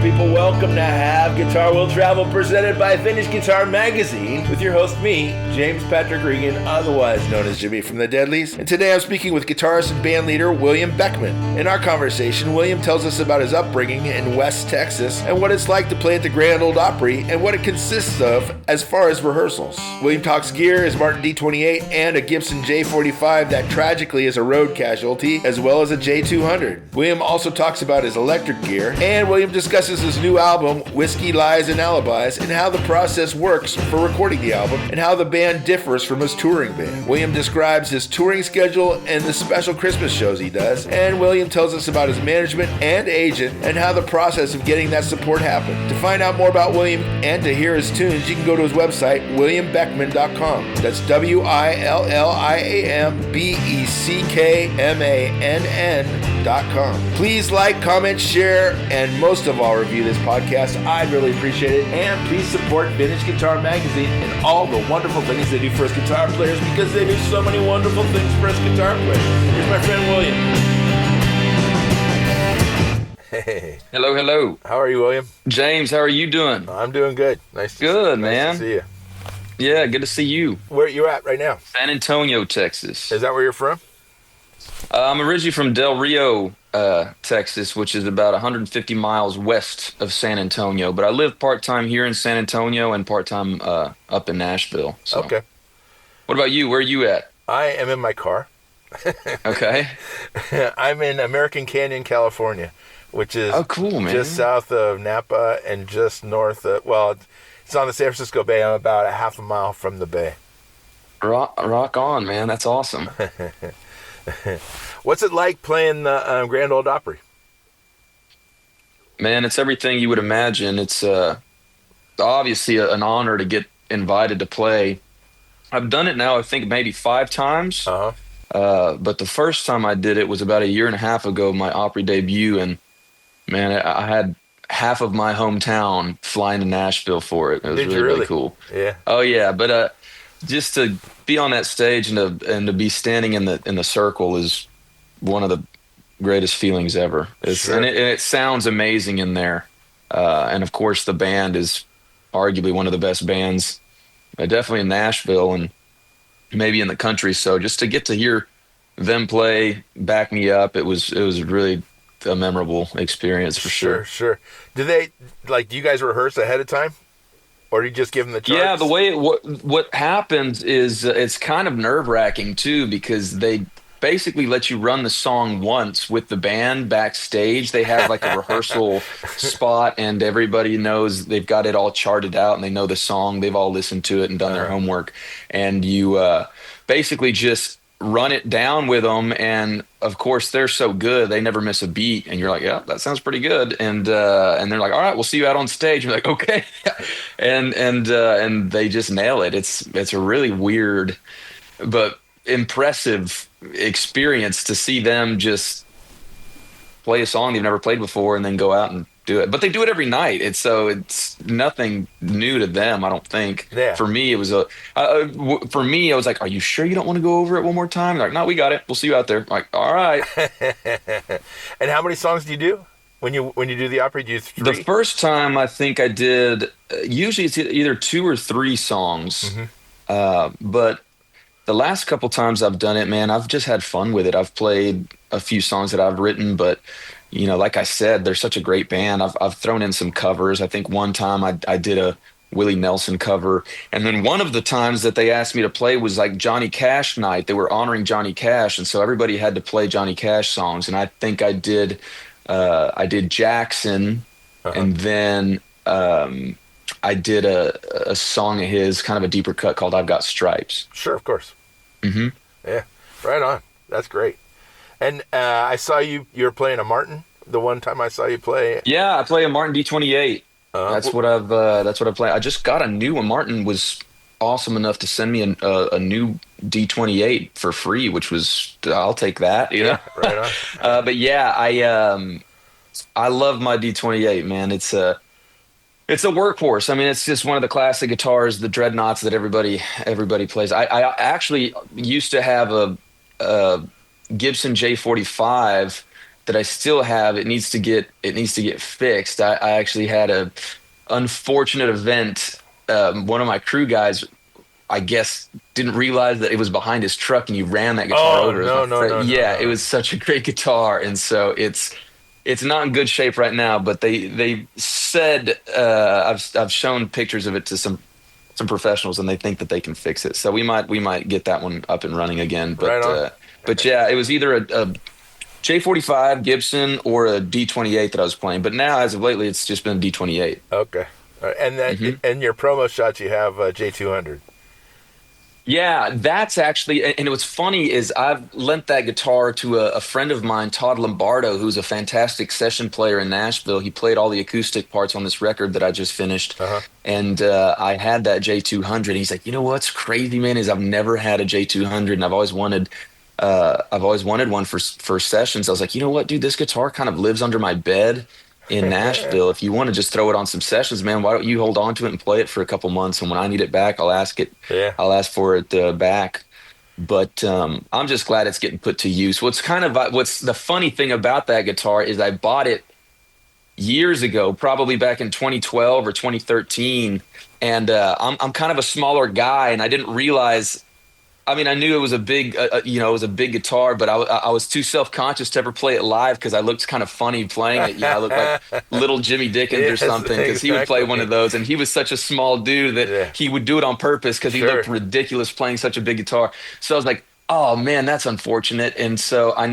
people. Welcome to Have Guitar Will Travel, presented by Vintage Guitar Magazine, with your host, me, James Patrick Regan, otherwise known as Jimmy from the Deadlies. And today I'm speaking with guitarist and band leader William Beckmann. In our conversation, William tells us about his upbringing in West Texas and what it's like to play at the Grand Ole Opry and what it consists of as far as rehearsals. William talks gear, his Martin D28 and a Gibson J-45 that tragically is a road casualty, as well as a J200. William also talks about his electric gear, and William discusses his new album, Whiskey, Lies, and Alibis, and how the process works for recording the album, and how the band differs from his touring band. William describes his touring schedule and the special Christmas shows he does, and William tells us about his management and agent, and how the process of getting that support happened. To find out more about William and to hear his tunes, you can go to his website, williambeckmann.com. That's WILLIAMBECKMANN.com. Please like, comment, share, and most of all, review this podcast. I'd really appreciate it. And please support Vintage Guitar Magazine and all the wonderful things they do for us guitar players, because they do so many wonderful things for us guitar players. Here's my friend William. Hey. Hello, hello. How are you, William? James, how are you doing? I'm doing good. Nice man. Nice to see you. Yeah, good to see you. Where are you at right now? San Antonio, Texas. Is that where you're from? I'm originally from Del Rio, Texas, which is about 150 miles west of San Antonio. But I live part-time here in San Antonio and part-time up in Nashville. So. Okay. What about you? Where are you at? I am in my car. Okay. I'm in American Canyon, California, which is cool, man. Just south of Napa and just north of, well, it's on the San Francisco Bay. I'm about a half a mile from the bay. Rock on, man. That's awesome. What's it like playing the Grand Ole Opry? Man, it's everything you would imagine. It's obviously an honor to get invited to play. I've done it now, I think, maybe 5 times. But the first time I did it was about a year and a half ago, my Opry debut. And, man, I had half of my hometown flying to Nashville for it. It was really cool. Yeah. Oh, yeah. But just to be on that stage and to be standing in the circle is one of the greatest feelings ever. Sure. And it sounds amazing in there. And of course, the band is arguably one of the best bands, definitely in Nashville and maybe in the country. So just to get to hear them play, back me up, it was really a memorable experience for sure. Sure. Do you guys rehearse ahead of time? Or do you just give them the charts? Yeah, the way what happens is it's kind of nerve-wracking too, because they basically let you run the song once with the band backstage. They have like a rehearsal spot, and everybody knows they've got it all charted out, and they know the song. They've all listened to it and done their homework. And you basically just run it down with them, and of course they're so good they never miss a beat, and you're like, yeah, that sounds pretty good, and they're like, all right, we'll see you out on stage. You're like, okay. and they just nail it. It's a really weird but impressive experience to see them just play a song they've never played before and then go out and do it. But they do it every night. It's nothing new to them, I don't think. Yeah. For me, it was I was like, are you sure you don't want to go over it one more time? They're like, no, we got it. We'll see you out there. I'm like, all right. And how many songs do you do when you do the Opry? Do you 3? The first time I think I did, usually it's either 2 or 3 songs. Mm-hmm. But the last couple times I've done it, man, I've just had fun with it. I've played a few songs that I've written, but you know, like I said, they're such a great band. I've thrown in some covers. I think one time I did a Willie Nelson cover. And then one of the times that they asked me to play was like Johnny Cash night. They were honoring Johnny Cash, and so everybody had to play Johnny Cash songs. And I think I did Jackson, and then I did a song of his, kind of a deeper cut, called I've Got Stripes. Sure, of course. Mm-hmm. Yeah, right on. That's great. And I saw you were playing a Martin the one time I saw you play. Yeah, I play a Martin D28. That's what I play. I just got a new one. Martin was awesome enough to send me a new D28 for free, which was, I'll take that, you know? Yeah, right on. But yeah, I love my D28, man. It's a workhorse. I mean, it's just one of the classic guitars, the dreadnoughts that everybody plays. I actually used to have a Gibson J-45 that I still have. It needs to get fixed. I actually had a unfortunate event. One of my crew guys, I guess, didn't realize that it was behind his truck, and he ran that guitar Oh, over. no. Yeah, it was such a great guitar, and so it's not in good shape right now. But they said I've shown pictures of it to some professionals, and they think that they can fix it. So we might get that one up and running again. But Right on. but yeah, it was either a J-45 Gibson or a D-28 that I was playing. But now, as of lately, it's just been a D-28. Okay. And then in your promo shots, you have J200. Yeah, that's actually, and what's funny is I've lent that guitar to a friend of mine, Todd Lombardo, who's a fantastic session player in Nashville. He played all the acoustic parts on this record that I just finished. And I had that J200. He's like, you know what's crazy, man, is I've never had a J200, and I've always wanted one for sessions. I was like, you know what, dude, this guitar kind of lives under my bed in Nashville. If you want to just throw it on some sessions, man, why don't you hold on to it and play it for a couple months? And when I need it back, I'll ask for it back. But I'm just glad it's getting put to use. What's the funny thing about that guitar is I bought it years ago, probably back in 2012 or 2013. And I'm kind of a smaller guy, and I didn't realize. I mean, I knew it was a big, it was a big guitar, but I was too self-conscious to ever play it live because I looked kind of funny playing it. I looked like little Jimmy Dickens or something, because he would play one of those, and he was such a small dude that he would do it on purpose because he looked ridiculous playing such a big guitar. So I was like, oh man, that's unfortunate. And so I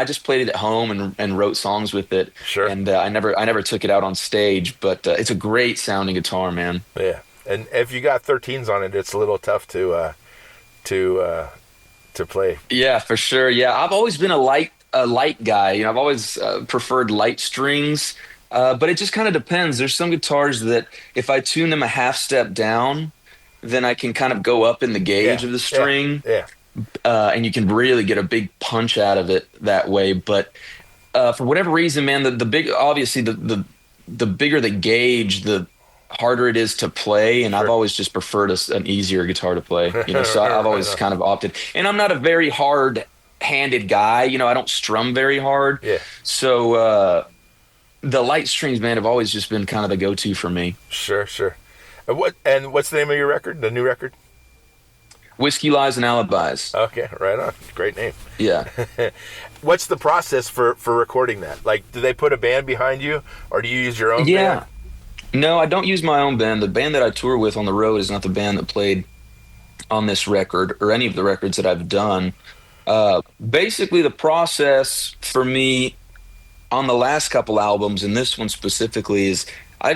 just played it at home and wrote songs with it. Sure. And I never took it out on stage, but it's a great sounding guitar, man. Yeah. And if you got 13s on it, it's a little tough to play. Yeah, for sure. Yeah, I've always been a light guy. I've always preferred light strings, but it just kind of depends. There's some guitars that if I tune them a half step down, then I can kind of go up in the gauge of the string. Yeah. And you can really get a big punch out of it that way. But for whatever reason, man, the bigger the gauge, the harder it is to play, and I've always just preferred an easier guitar to play, so I've always kind of opted, and I'm not a very hard-handed guy, I don't strum very hard, so the light strings, man, have always just been kind of the go-to for me. Sure. What's the name of your record, the new record? Whiskey, Lies, and Alibis. Okay, right on. Great name. Yeah. What's the process for recording that? Like, do they put a band behind you, or do you use your own band? No, I don't use my own band. The band that I tour with on the road is not the band that played on this record or any of the records that I've done. Basically, the process for me on the last couple albums, and this one specifically, is I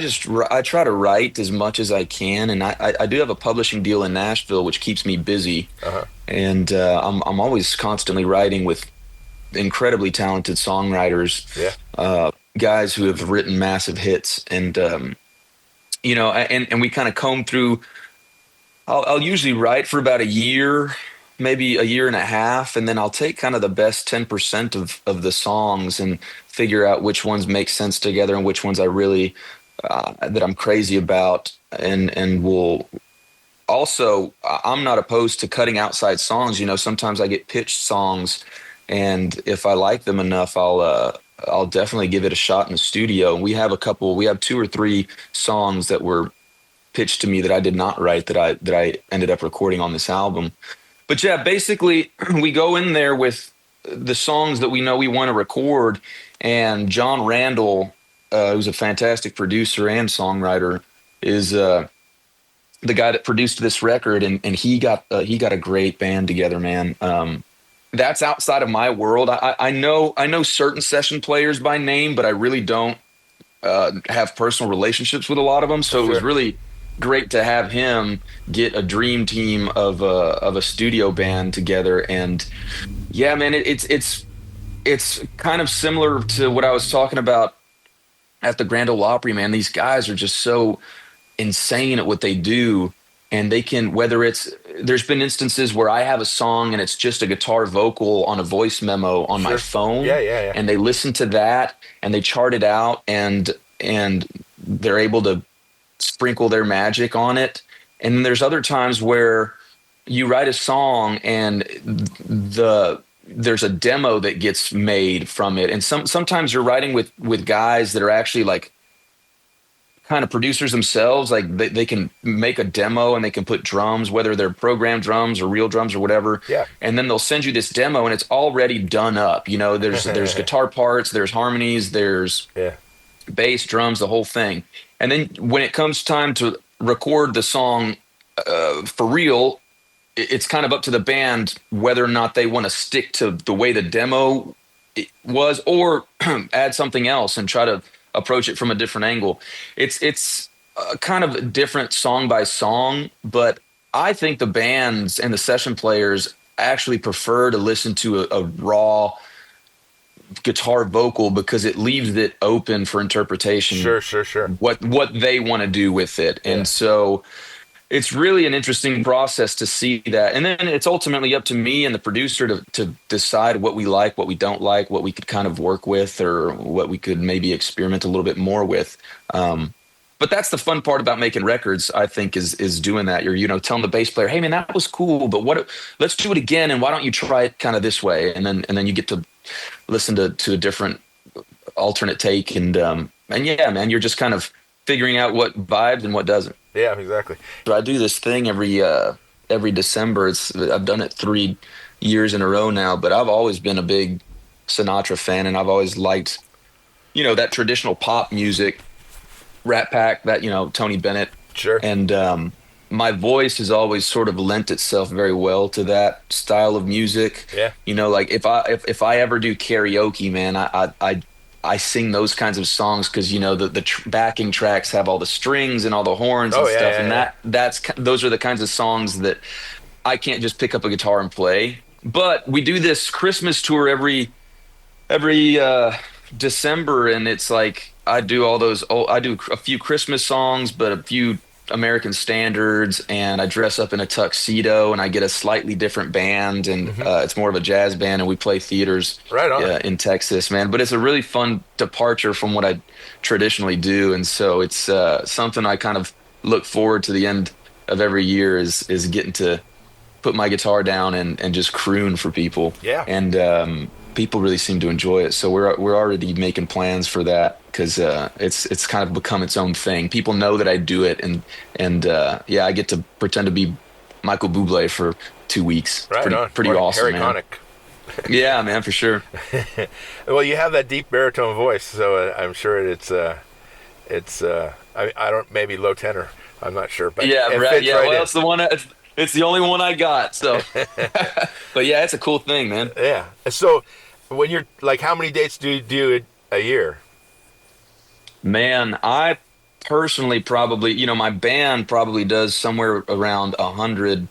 try to write as much as I can, and I do have a publishing deal in Nashville, which keeps me busy. And I'm always constantly writing with incredibly talented songwriters, guys who have written massive hits, and and we kind of comb through. I'll usually write for about a year, maybe a year and a half, and then I'll take kind of the best 10% of the songs and figure out which ones make sense together and which ones I really that I'm crazy about, and will also, I'm not opposed to cutting outside songs. Sometimes I get pitched songs, and if I like them enough, I'll definitely give it a shot in the studio. We have 2 or 3 songs that were pitched to me that I did not write that I ended up recording on this album. But yeah, basically we go in there with the songs that we know we want to record, and John Randall, who's a fantastic producer and songwriter, is the guy that produced this record, and he got a great band together, man. That's outside of my world. I know certain session players by name, but I really don't have personal relationships with a lot of them. So It was really great to have him get a dream team of a studio band together. And yeah, man, it's kind of similar to what I was talking about at the Grand Ole Opry, man. These guys are just so insane at what they do. And they can, there's been instances where I have a song and it's just a guitar vocal on a voice memo on my phone. Yeah. And they listen to that and they chart it out, and they're able to sprinkle their magic on it. And then there's other times where you write a song and there's a demo that gets made from it. And sometimes you're writing with guys that are actually like kind of producers themselves. Like they can make a demo and they can put drums, whether they're programmed drums or real drums or whatever. Yeah. And then they'll send you this demo and it's already done up. You know, there's guitar parts, there's harmonies, there's bass, drums, the whole thing. And then when it comes time to record the song for real, it's kind of up to the band whether or not they want to stick to the way the demo was or add something else and try to approach it from a different angle. It's kind of different song by song, but I think the bands and the session players actually prefer to listen to a raw guitar vocal because it leaves it open for interpretation. Sure. What they want to do with it. And so it's really an interesting process to see that. And then it's ultimately up to me and the producer to decide what we like, what we don't like, what we could kind of work with, or what we could maybe experiment a little bit more with. But that's the fun part about making records, I think, is doing that. You're, you know, telling the bass player, hey man, that was cool, but let's do it again. And why don't you try it kind of this way? And then you get to listen to a different alternate take. And yeah, man, you're just kind of figuring out what vibes and what doesn't. Yeah, exactly. So I do this thing every December. I've done it 3 years in a row now, but I've always been a big Sinatra fan, and I've always liked, you know, that traditional pop music, Rat Pack, that, you know, Tony Bennett. Sure. And my voice has always sort of lent itself very well to that style of music. Yeah. You know, like if I ever do karaoke, man, I sing those kinds of songs because, you know, the backing tracks have all the strings and all the horns and stuff. And those are the kinds of songs that I can't just pick up a guitar and play. But we do this Christmas tour every December, and it's like I do a few Christmas songs, but a few American standards, and I dress up in a tuxedo and I get a slightly different band, and it's more of a jazz band, and we play theaters in Texas, man. But it's a really fun departure from what I traditionally do, and so it's something I kind of look forward to the end of every year is getting to put my guitar down and just croon for people. Yeah. And people really seem to enjoy it, so we're already making plans for that because it's kind of become its own thing. People know that I do it, and I get to pretend to be Michael Bublé for 2 weeks. Pretty awesome, Harry man. Yeah, man, for sure. Well, you have that deep baritone voice, so I'm sure it's I don't, maybe low tenor, I'm not sure, but yeah, right. Yeah, well, in. it's the one. It's the only one I got. So, but yeah, it's a cool thing, man. Yeah. So, when you're like, how many dates do you do a year? Man, I personally probably, you know, my band probably does somewhere around 100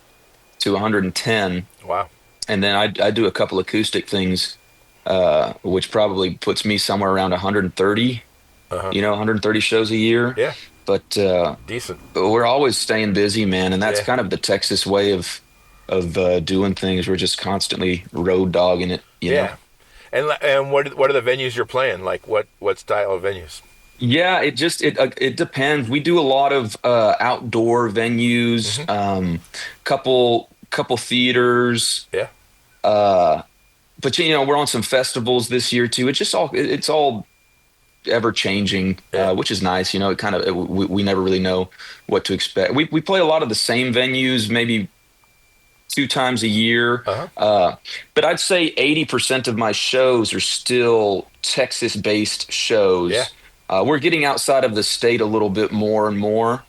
to 110. Wow. And then I do a couple acoustic things, which probably puts me somewhere around 130. You know, 130 shows a year. Yeah. But decent. We're always staying busy, man, and that's kind of the Texas way of doing things. We're just constantly road dogging it. You know? And what are the venues you're playing? Like what style of venues? Yeah, it depends. We do a lot of outdoor venues, couple theaters. Yeah. But you know, we're on some festivals this year too. It's all ever changing, which is nice. You know, we never really know what to expect. We play a lot of the same venues, maybe 2 times a year. But I'd say 80% of my shows are still Texas-based shows. Yeah. We're getting outside of the state a little bit more and more.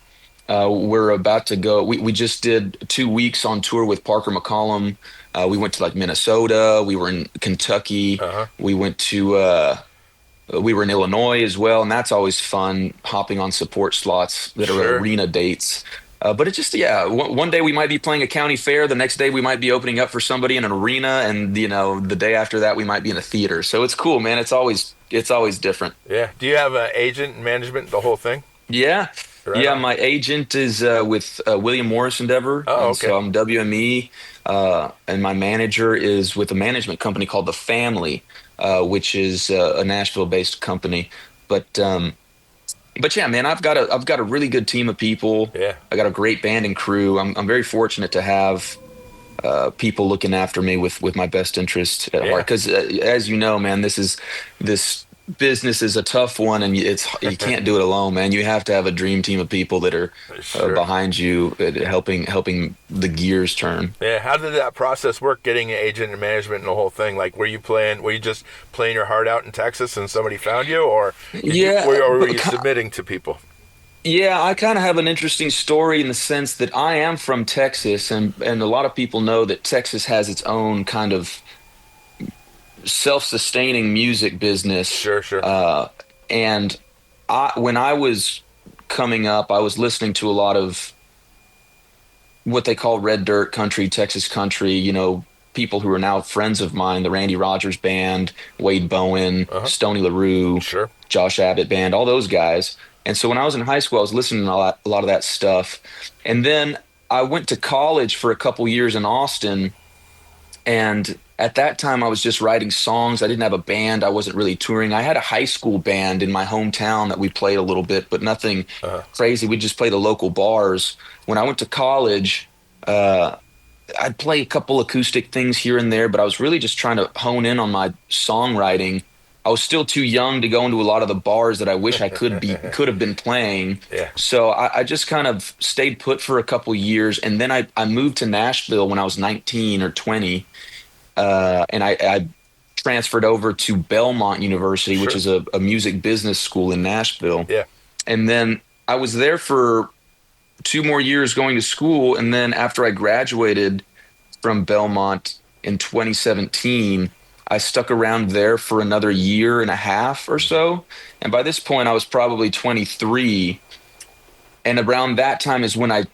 We're about to go. We just did 2 weeks on tour with Parker McCollum. We went to like Minnesota. We were in Kentucky. We went to. We were in Illinois as well, and that's always fun, hopping on support slots that are arena dates. But it's just, one day we might be playing a county fair. The next day we might be opening up for somebody in an arena. And, you know, the day after that we might be in a theater. So it's cool, man. It's always different. Yeah. Do you have an agent and management, the whole thing? Yeah. Right on. My agent is with William Morris Endeavor. Oh, okay. So I'm WME. And my manager is with a management company called The Family, which is a Nashville-based company. But yeah, man, I've got a really good team of people. Yeah. I got a great band and crew. I'm very fortunate to have people looking after me with my best interest at heart. Because as you know, man, this business is a tough one, and you can't do it alone, man. You have to have a dream team of people that are behind you, helping the gears turn. Yeah, how did that process work? Getting an agent and management and the whole thing. Like, were you just playing your heart out in Texas, and somebody found you, or were you submitting to people? Yeah, I kind of have an interesting story in the sense that I am from Texas, and a lot of people know that Texas has its own kind of self-sustaining music business. Sure. And when I was coming up, I was listening to a lot of what they call red dirt country, Texas country, you know, people who are now friends of mine, the Randy Rogers Band, Wade Bowen, Stoney LaRue, Josh Abbott Band, all those guys. And so when I was in high school, I was listening to a lot of that stuff. And then I went to college for a couple years in Austin. And at that time, I was just writing songs. I didn't have a band. I wasn't really touring. I had a high school band in my hometown that we played a little bit, but nothing crazy. We just played the local bars. When I went to college, I'd play a couple acoustic things here and there, but I was really just trying to hone in on my songwriting. I was still too young to go into a lot of the bars that I wish I could have been playing. Yeah. So I just kind of stayed put for a couple years, and then I moved to Nashville when I was 19 or 20, and I transferred over to Belmont University, which is a music business school in Nashville. Yeah. And then I was there for 2 more years going to school, and then after I graduated from Belmont in 2017, I stuck around there for another year and a half or so. And by this point, I was probably 23. And around that time is when I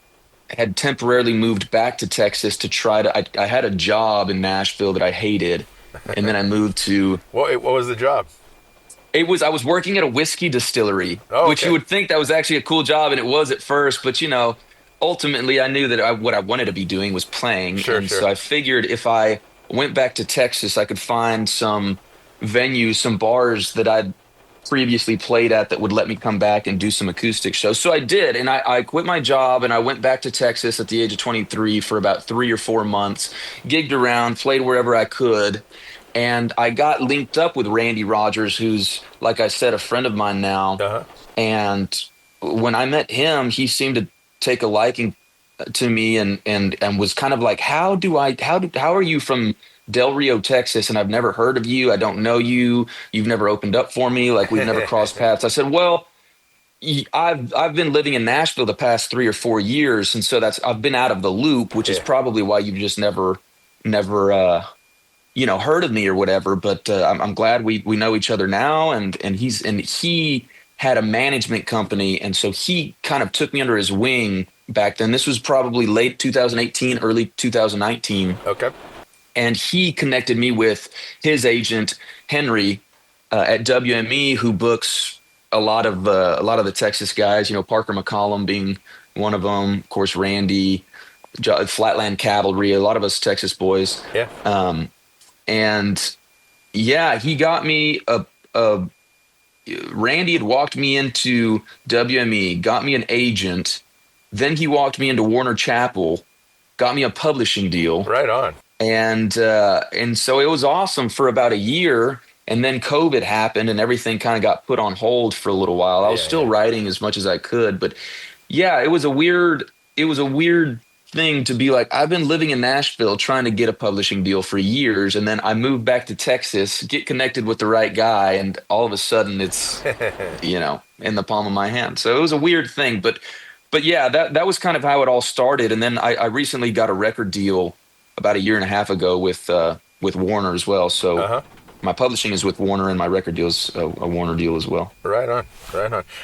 had temporarily moved back to Texas to try to, I had a job in Nashville that I hated. And then I moved to. What was the job? I was working at a whiskey distillery, which you would think that was actually a cool job. And it was at first. But, you know, ultimately I knew that what I wanted to be doing was playing. So I figured if I went back to Texas, I could find some venues, some bars that I'd previously played at that would let me come back and do some acoustic shows. So I did, and I quit my job, and I went back to Texas at the age of 23 for about 3 or 4 months, gigged around, played wherever I could, and I got linked up with Randy Rogers, who's, like I said, a friend of mine now. And when I met him, he seemed to take a liking to me and was kind of like, how are you from Del Rio, Texas, and I've never heard of you. I don't know you. You've never opened up for me. Like, we've never crossed paths. I said, well, I've been living in Nashville the past 3 or 4 years, and so I've been out of the loop, which is probably why you've just never heard of me or whatever. But I'm glad we know each other now, and he had a management company, and so he kind of took me under his wing back then. This was probably late 2018, early 2019. Okay. And he connected me with his agent, Henry, at WME, who books a lot of the Texas guys, you know, Parker McCollum being one of them, of course, Randy, Flatland Cavalry, a lot of us Texas boys. Yeah. He got me Randy had walked me into WME, got me an agent. Then he walked me into Warner Chappell, got me a publishing deal. Right on. And so it was awesome for about a year. And then COVID happened and everything kind of got put on hold for a little while. I was still writing as much as I could. But yeah, it was a weird thing to be like, I've been living in Nashville trying to get a publishing deal for years. And then I moved back to Texas, get connected with the right guy. And all of a sudden it's, in the palm of my hand. So it was a weird thing. But yeah, that was kind of how it all started. And then I recently got a record deal about a year and a half ago with Warner as well. So my publishing is with Warner, and my record deal is a Warner deal as well. Right on.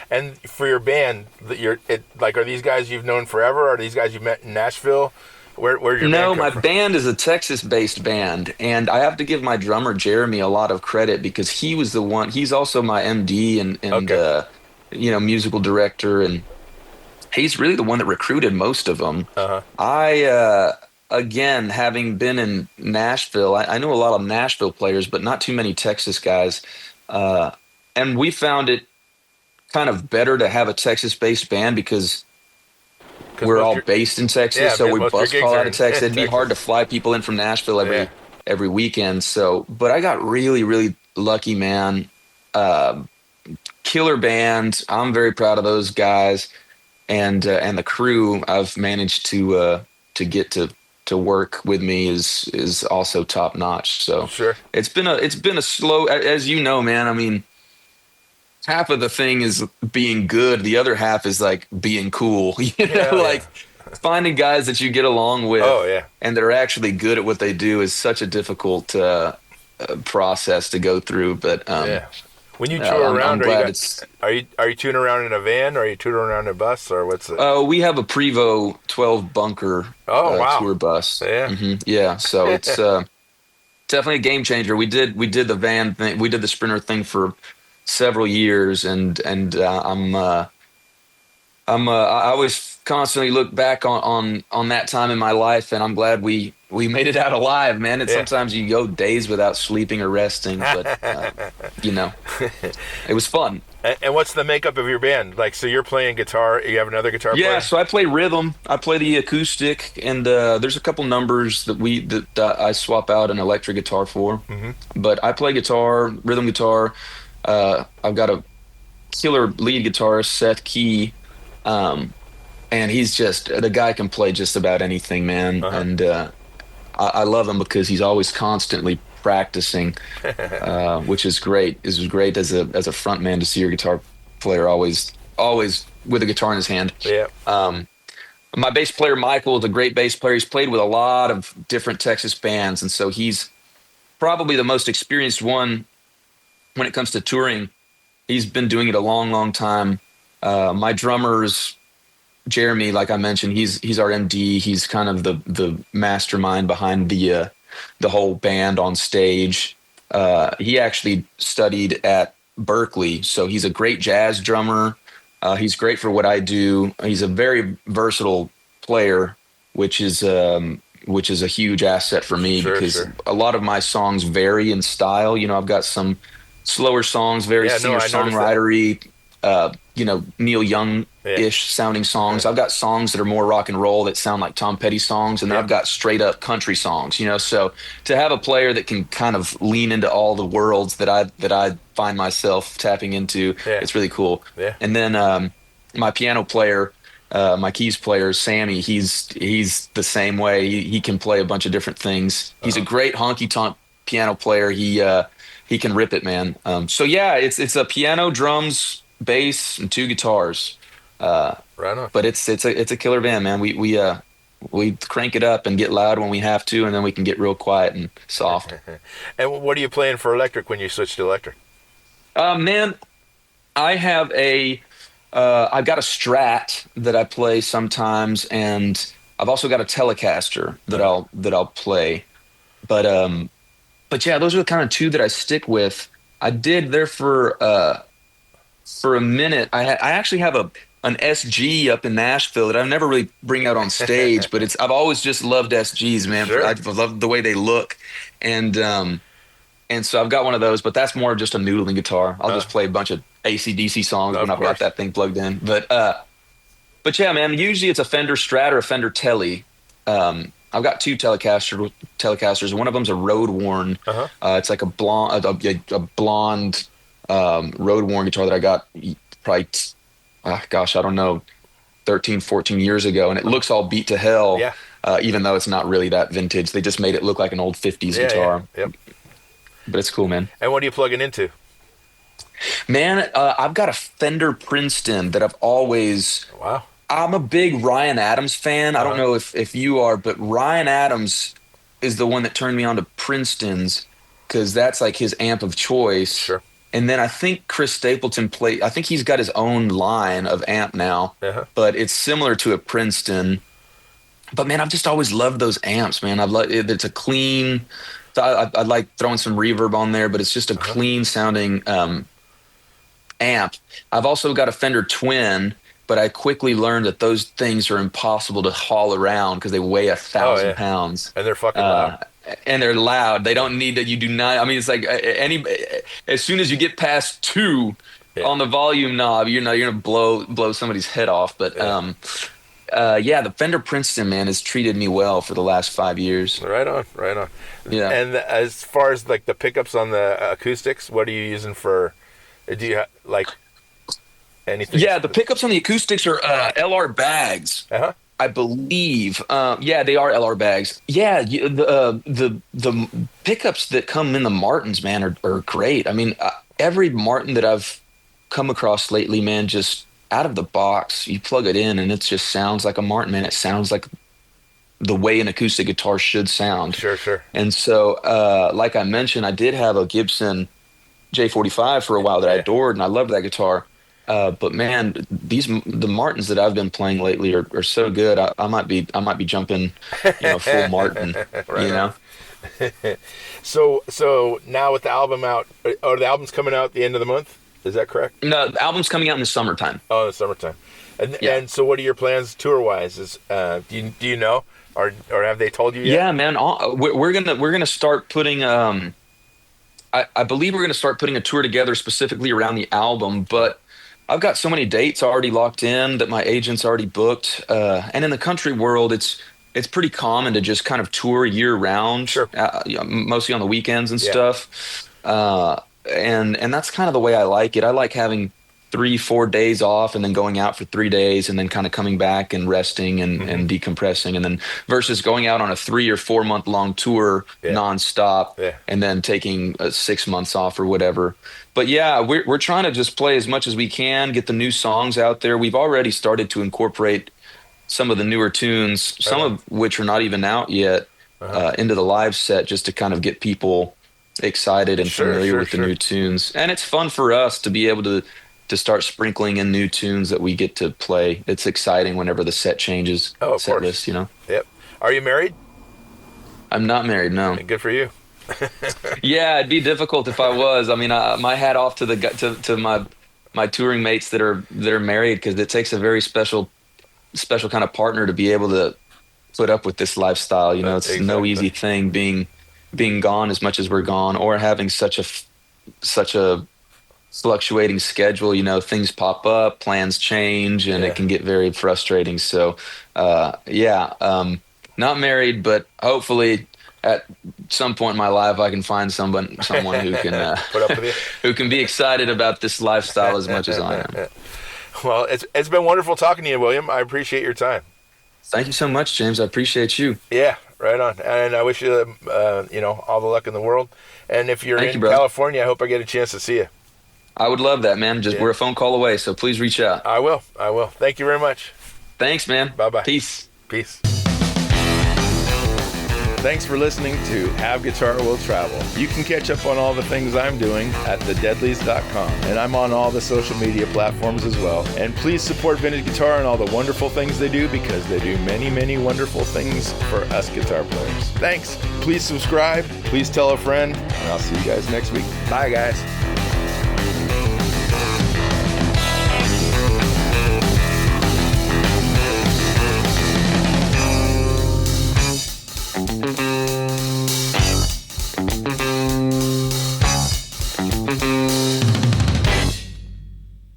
And for your band, are these guys you've known forever? Are these guys you met in Nashville? Where's your band come from? Band is a Texas-based band, and I have to give my drummer Jeremy a lot of credit because he was the one. He's also my MD and musical director, and he's really the one that recruited most of them. Again, having been in Nashville, I know a lot of Nashville players, but not too many Texas guys. And we found it kind of better to have a Texas-based band because we're all based in Texas, so we bus call out of Texas. It'd be hard to fly people in from Nashville every weekend. So, but I got really, really lucky, man. Killer band. I'm very proud of those guys, and the crew I've managed to get to work with me is also top notch. So sure, it's been a slow, as you know, man. I mean, half of the thing is being good, the other half is like being cool. Finding guys that you get along with, and that are actually good at what they do is such a difficult process to go through. But when you tour around, are you touring around in a van, or are you touring around in a bus, or what's it? We have a Prevost 12 bunker tour bus. Yeah, yeah. So it's definitely a game changer. We did the van thing, we did the Sprinter thing for several years, and I always constantly look back on that time in my life, and I'm glad we made it out alive, man. And sometimes you go days without sleeping or resting, but it was fun. And what's the makeup of your band? Like, so you're playing guitar, you have another guitar player? Yeah, so I play rhythm, I play the acoustic, and there's a couple numbers that I swap out an electric guitar for. Mm-hmm. But I play guitar, rhythm guitar. I've got a killer lead guitarist, Seth Key, and he's just, the guy can play just about anything, man. Uh-huh. And I love him because he's always constantly practicing, which is great. It was great as a front man to see your guitar player always with a guitar in his hand. Yeah. My bass player, Michael, is a great bass player. He's played with a lot of different Texas bands, and so he's probably the most experienced one when it comes to touring. He's been doing it a long, long time. My drummer's Jeremy, like I mentioned, he's our MD. He's kind of the mastermind behind the whole band on stage. He actually studied at Berkeley, so he's a great jazz drummer. He's great for what I do. He's a very versatile player, which is a huge asset for me, because a lot of my songs vary in style. I've got some slower songs, very singer-songwritery, Neil Young-ish sounding songs. I've got songs that are more rock and roll that sound like Tom Petty songs, and then I've got straight-up country songs. So to have a player that can kind of lean into all the worlds that I find myself tapping into, it's really cool. Yeah. And then my piano player, my keys player, Sammy, he's the same way. He can play a bunch of different things. He's a great honky-tonk piano player. He can rip it, man. It's a piano, drums, bass, and 2 guitars. Right on. But it's a killer band, man. We crank it up and get loud when we have to, and then we can get real quiet and soft. And what are you playing for electric when you switch to electric? Man, I have I've got a Strat that I play sometimes, and I've also got a Telecaster that I'll play. But yeah, those are the kind of 2 that I stick with. I did there for a minute. I actually have an SG up in Nashville that I never really bring out on stage, but I've always just loved SGs, man. Sure. I love the way they look, and so I've got one of those. But that's more just a noodling guitar. I'll just play a bunch of AC/DC songs when I've got that thing plugged in. But yeah, man. Usually it's a Fender Strat or a Fender Tele. I've got 2 Telecasters. One of them's a road worn. It's like a blonde road worn guitar that I got probably, I don't know, 13, 14 years ago, and it looks all beat to hell. Yeah. Even though it's not really that vintage. They just made it look like an old 50s guitar. Yeah. Yep. But it's cool, man. And what are you plugging into? Man, I've got a Fender Princeton that I've always. Wow. I'm a big Ryan Adams fan. I don't know if you are, but Ryan Adams is the one that turned me on to Princeton's, because that's like his amp of choice. Sure. And then I think Chris Stapleton I think he's got his own line of amp now, but it's similar to a Princeton. But man, I've just always loved those amps, man. It's a clean, I like throwing some reverb on there, but it's just a clean sounding amp. I've also got a Fender Twin, but I quickly learned that those things are impossible to haul around because they weigh 1,000 pounds. And they're fucking loud. And they're loud. They don't need that. You do not. I mean, it's like as soon as you get past 2 on the volume knob, you're gonna blow somebody's head off. But Yeah, the Fender Princeton, man, has treated me well for the last 5 years. Right on, right on. Yeah. And as far as like the pickups on the acoustics, what are you using for? Do you like anything? Yeah, the pickups on the acoustics are LR bags. Uh-huh. I believe. Yeah, they are LR bags. Yeah, the pickups that come in the Martins, man, are great. I mean, every Martin that I've come across lately, man, just out of the box, you plug it in and it just sounds like a Martin, man. It sounds like the way an acoustic guitar should sound. Sure. And so, like I mentioned, I did have a Gibson J-45 for a while that I adored, and I loved that guitar. But man, the Martins that I've been playing lately are so good. I might be jumping, full Martin. Right. So now with the album out, or the album's coming out at the end of the month, is that correct? No, the album's coming out in the summertime. Oh, in the summertime. And so what are your plans tour wise? Do you know, or have they told you yet? Yeah, man, we're gonna start putting. I believe we're gonna start putting a tour together specifically around the album, but I've got so many dates already locked in that my agent's already booked. And in the country world, it's pretty common to just kind of tour year round, sure. Mostly on the weekends and stuff. And that's kind of the way I like it. I like having 3-4 days off and then going out for 3 days and then kind of coming back and resting and decompressing, and then versus going out on a 3 or 4 month long tour nonstop and then taking 6 months off or whatever. But yeah, we're trying to just play as much as we can, get the new songs out there. We've already started to incorporate some of the newer tunes, some of which are not even out yet, into the live set, just to kind of get people excited and familiar with the new tunes. And it's fun for us to be able to start sprinkling in new tunes that we get to play. It's exciting whenever the set changes. Oh, of set course. list, Yep. Are you married? I'm not married, no. Good for you. Yeah, it'd be difficult if I was. I mean, my hat off to my touring mates that are married, because it takes a very special kind of partner to be able to put up with this lifestyle. It's no easy thing being gone as much as we're gone, or having such a fluctuating schedule. Things pop up, plans change, and it can get very frustrating. So, not married, but hopefully at some point in my life I can find someone who can put up with you, who can be excited about this lifestyle as much as I am. Well, it's been wonderful talking to you, William. I appreciate your time. Thank you so much, James. I appreciate you. Yeah, right on. And I wish you all the luck in the world. And if you're in California, I hope I get a chance to see you. I would love that, man. We're a phone call away, so please reach out. I will. Thank you very much. Thanks, man. Bye-bye. Peace. Thanks for listening to Have Guitar Will Travel. You can catch up on all the things I'm doing at thedeadlies.com. And I'm on all the social media platforms as well. And please support Vintage Guitar and all the wonderful things they do, because they do many, many wonderful things for us guitar players. Thanks. Please subscribe. Please tell a friend. And I'll see you guys next week. Bye, guys.